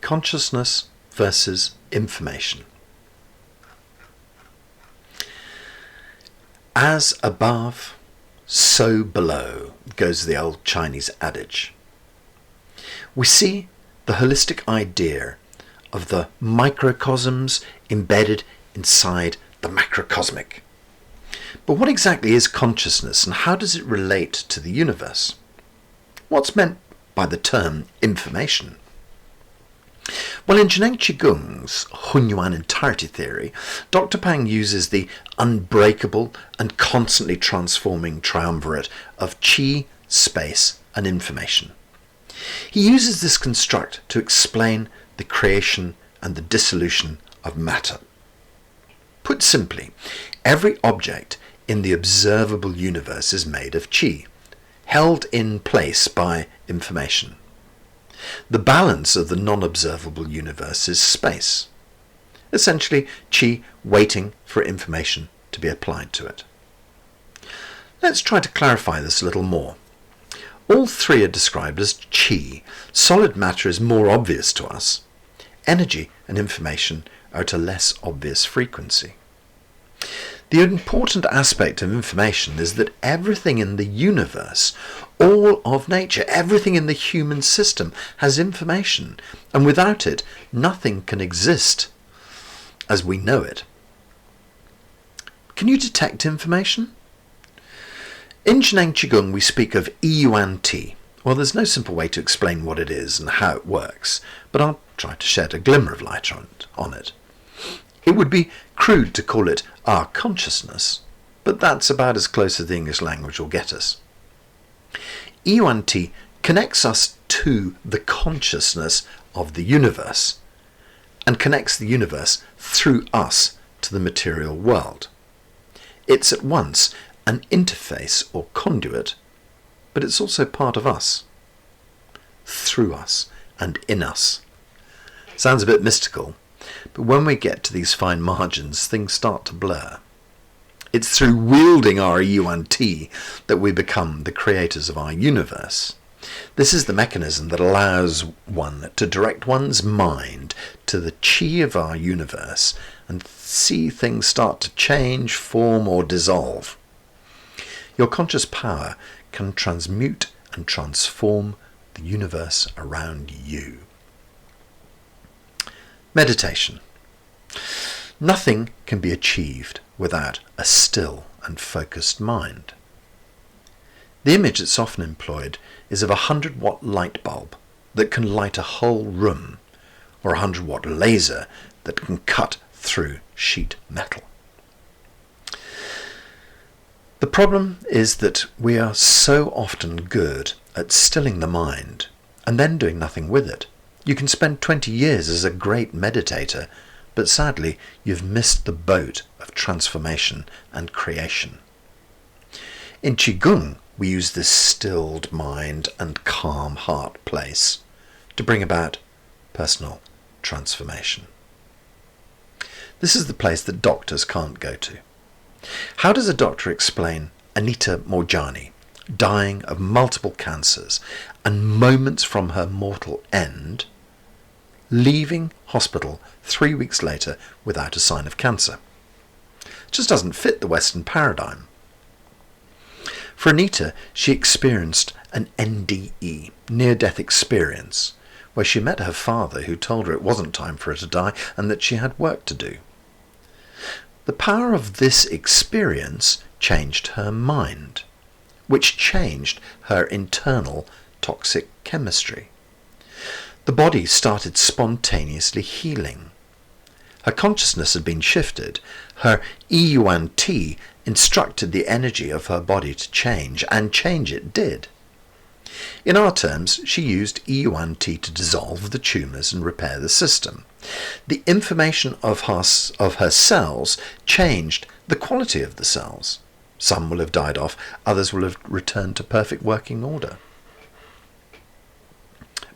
Consciousness versus information. As above, so below, goes the old Chinese adage. We see the holistic idea of the microcosms embedded inside the macrocosmic. But what exactly is consciousness, and how does it relate to the universe? What's meant by the term information? Well, in Zheneng Qigong's Hunyuan entirety theory, Dr. Pang uses the unbreakable and constantly transforming triumvirate of qi, space, and information. He uses this construct to explain the creation and the dissolution of matter. Put simply, every object in the observable universe is made of qi, held in place by information. The balance of the non-observable universe is space. Essentially, qi waiting for information to be applied to it. Let's try to clarify this a little more. All three are described as qi. Solid matter is more obvious to us. Energy and information are at a less obvious frequency. The important aspect of information is that everything in the universe, all of nature, everything in the human system has information, and without it, nothing can exist as we know it. Can you detect information? In Zheneng Qigong, we speak of Yuan Ti. Well, there's no simple way to explain what it is and how it works, but I'll try to shed a glimmer of light on it. It would be crude to call it our consciousness, but that's about as close as the English language will get us. Yuan Ti connects us to the consciousness of the universe and connects the universe through us to the material world. It's at once an interface or conduit, but it's also part of us, through us and in us. Sounds a bit mystical, but when we get to these fine margins, things start to blur. It's through wielding our Yuan Ti that we become the creators of our universe. This is the mechanism that allows one to direct one's mind to the qi of our universe and see things start to change, form, or dissolve. Your conscious power can transmute and transform the universe around you. Meditation. Nothing can be achieved without a still and focused mind. The image that's often employed is of a 100-watt light bulb that can light a whole room, or a 100-watt laser that can cut through sheet metal. The problem is that we are so often good at stilling the mind and then doing nothing with it. You can spend 20 years as a great meditator, but sadly you've missed the boat of transformation and creation. In Qigong, we use this stilled mind and calm heart place to bring about personal transformation. This is the place that doctors can't go to. How does a doctor explain Anita Morjani dying of multiple cancers and moments from her mortal end, leaving hospital 3 weeks later without a sign of cancer? It just doesn't fit the Western paradigm. For Anita, she experienced an NDE, near-death experience, where she met her father, who told her it wasn't time for her to die and that she had work to do. The power of this experience changed her mind, which changed her internal toxic chemistry. The body started spontaneously healing. Her consciousness had been shifted. Her Yuan Ti instructed the energy of her body to change, and change it did. In our terms, she used Yuan Ti to dissolve the tumours and repair the system. The information of her cells changed the quality of the cells. Some will have died off, others will have returned to perfect working order.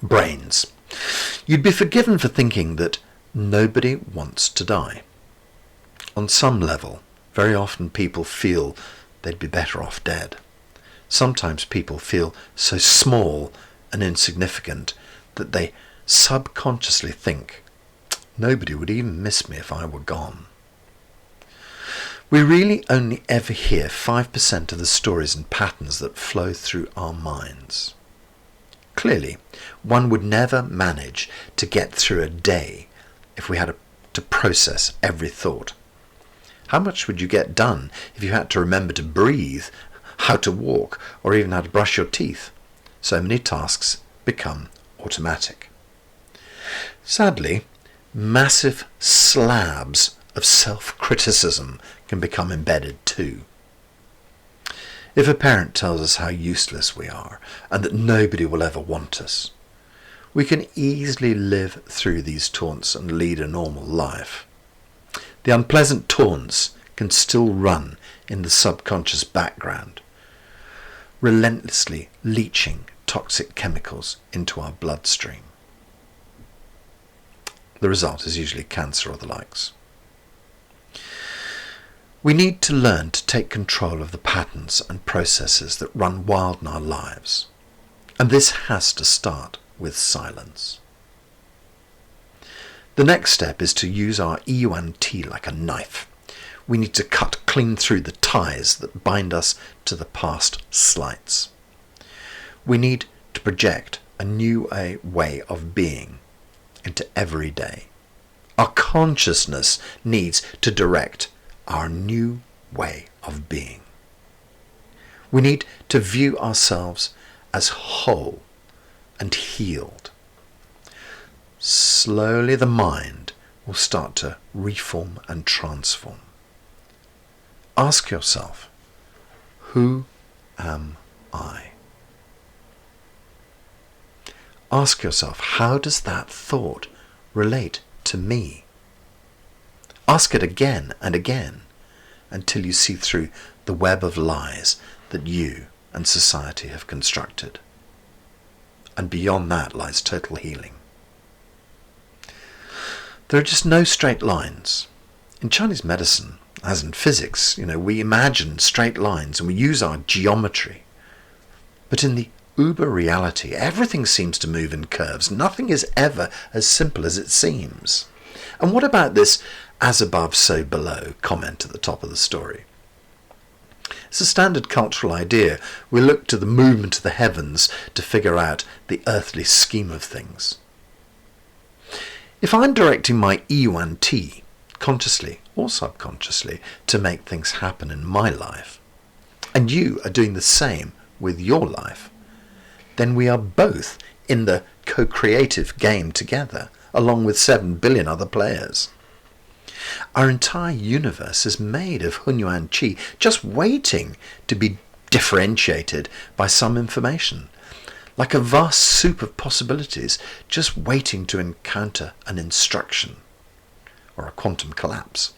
Brains. You'd be forgiven for thinking that nobody wants to die. On some level, very often people feel they'd be better off dead. Sometimes people feel so small and insignificant that they subconsciously think, nobody would even miss me if I were gone. We really only ever hear 5% of the stories and patterns that flow through our minds. Clearly, one would never manage to get through a day if we had to process every thought. How much would you get done if you had to remember to breathe, how to walk, or even how to brush your teeth? So many tasks become automatic. Sadly, massive slabs of self-criticism can become embedded too. If a parent tells us how useless we are and that nobody will ever want us, we can easily live through these taunts and lead a normal life. The unpleasant taunts can still run in the subconscious background, relentlessly leaching toxic chemicals into our bloodstream. The result is usually cancer or the likes. We need to learn to take control of the patterns and processes that run wild in our lives, and this has to start with silence. The next step is to use our EUNT like a knife. We need to cut clean through the ties that bind us to the past slights. We need to project a new way of being into every day. Our consciousness needs to direct our new way of being. We need to view ourselves as whole and healed. Slowly the mind will start to reform and transform. Ask yourself, who am I? Ask yourself, how does that thought relate to me? Ask it again and again until you see through the web of lies that you and society have constructed. And beyond that lies total healing. There are just no straight lines. In Chinese medicine, as in physics, we imagine straight lines and we use our geometry. But in the uber reality, everything seems to move in curves. Nothing is ever as simple as it seems. And what about this as above, so below comment at the top of the story? It's a standard cultural idea. We look to the movement of the heavens to figure out the earthly scheme of things. If I'm directing my EUNT, consciously or subconsciously, to make things happen in my life, and you are doing the same with your life, then we are both in the co-creative game together, along with 7 billion other players. Our entire universe is made of Hunyuan Qi, just waiting to be differentiated by some information, like a vast soup of possibilities, just waiting to encounter an instruction or a quantum collapse.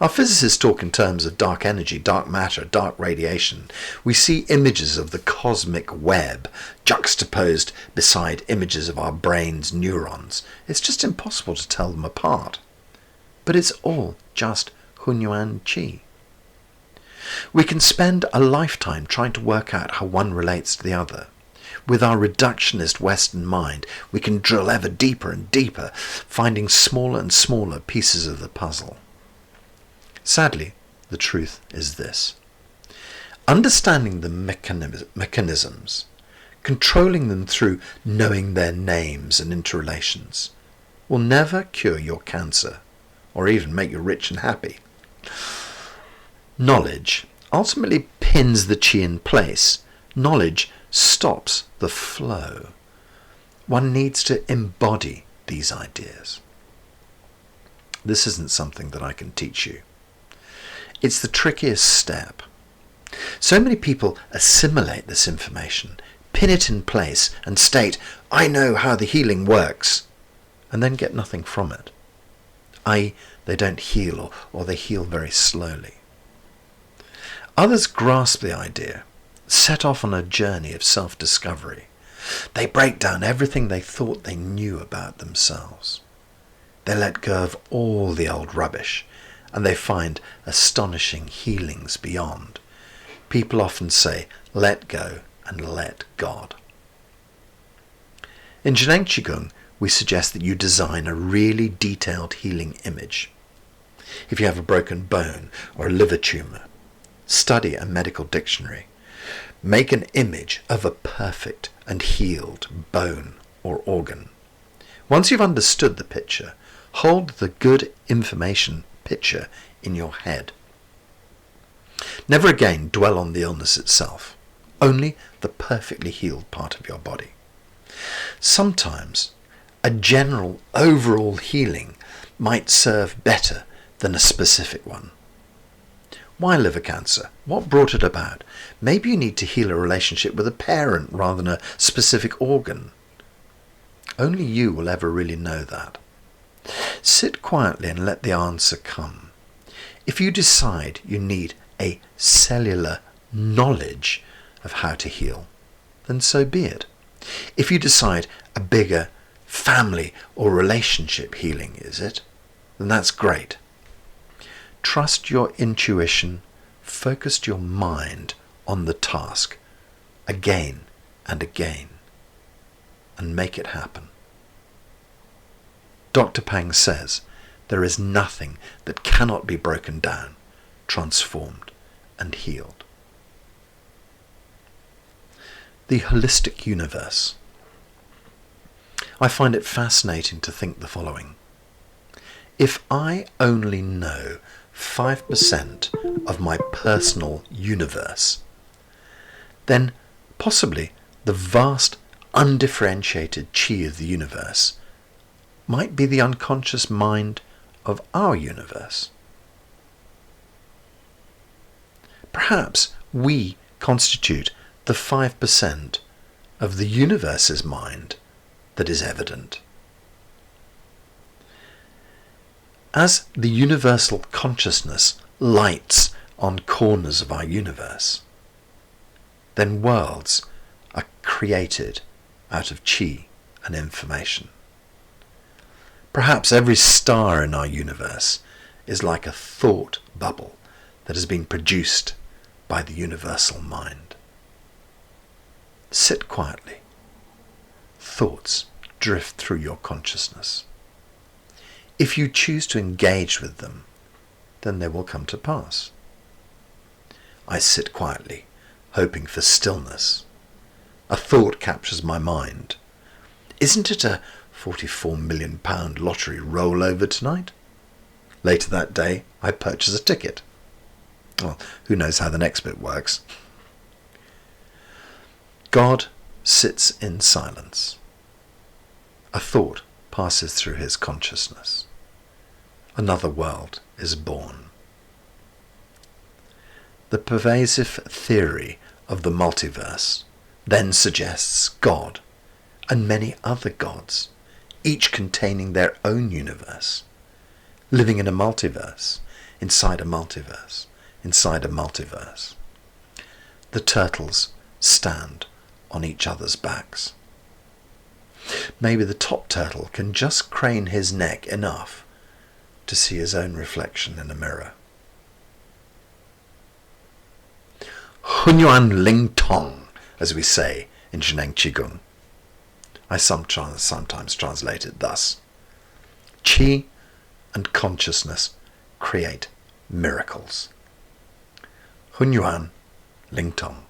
Our physicists talk in terms of dark energy, dark matter, dark radiation. We see images of the cosmic web juxtaposed beside images of our brain's neurons. It's just impossible to tell them apart. But it's all just Hunyuan Qi. We can spend a lifetime trying to work out how one relates to the other. With our reductionist Western mind, we can drill ever deeper and deeper, finding smaller and smaller pieces of the puzzle. Sadly, the truth is this. Understanding the mechanisms, controlling them through knowing their names and interrelations, will never cure your cancer or even make you rich and happy. Knowledge ultimately pins the chi in place. Knowledge stops the flow. One needs to embody these ideas. This isn't something that I can teach you. It's the trickiest step. So many people assimilate this information, pin it in place and state, I know how the healing works, and then get nothing from it. i.e., they don't heal or they heal very slowly. Others grasp the idea, set off on a journey of self-discovery. They break down everything they thought they knew about themselves. They let go of all the old rubbish, and they find astonishing healings beyond. People often say, let go and let God. In Zheneng Qigong, we suggest that you design a really detailed healing image. If you have a broken bone or a liver tumour, study a medical dictionary. Make an image of a perfect and healed bone or organ. Once you've understood the picture, hold the good information picture in your head. Never again dwell on the illness itself, only the perfectly healed part of your body. Sometimes a general overall healing might serve better than a specific one. Why liver cancer? What brought it about? Maybe you need to heal a relationship with a parent rather than a specific organ. Only you will ever really know that. Sit quietly and let the answer come. If you decide you need a cellular knowledge of how to heal, then so be it. If you decide a bigger family or relationship healing is it, then that's great. Trust your intuition, focus your mind on the task again and again, and make it happen. Dr. Pang says there is nothing that cannot be broken down, transformed, and healed. The holistic universe. I find it fascinating to think the following. If I only know 5% of my personal universe, then possibly the vast undifferentiated chi of the universe might be the unconscious mind of our universe. Perhaps we constitute the 5% of the universe's mind that is evident. As the universal consciousness lights on corners of our universe, then worlds are created out of chi and information. Perhaps every star in our universe is like a thought bubble that has been produced by the universal mind. Sit quietly. Thoughts drift through your consciousness. If you choose to engage with them, then they will come to pass. I sit quietly, hoping for stillness. A thought captures my mind. Isn't it a £44 million lottery rollover tonight? Later that day, I purchase a ticket. Well, who knows how the next bit works. God sits in silence. A thought passes through his consciousness. Another world is born. The pervasive theory of the multiverse then suggests God and many other gods, each containing their own universe, living in a multiverse, inside a multiverse, inside a multiverse. The turtles stand on each other's backs. Maybe the top turtle can just crane his neck enough to see his own reflection in a mirror. Hunyuan Ling Tong, as we say in Zheneng Qigong. I sometimes translate it thus. Qi and consciousness create miracles. Hunyuan Ling Tong.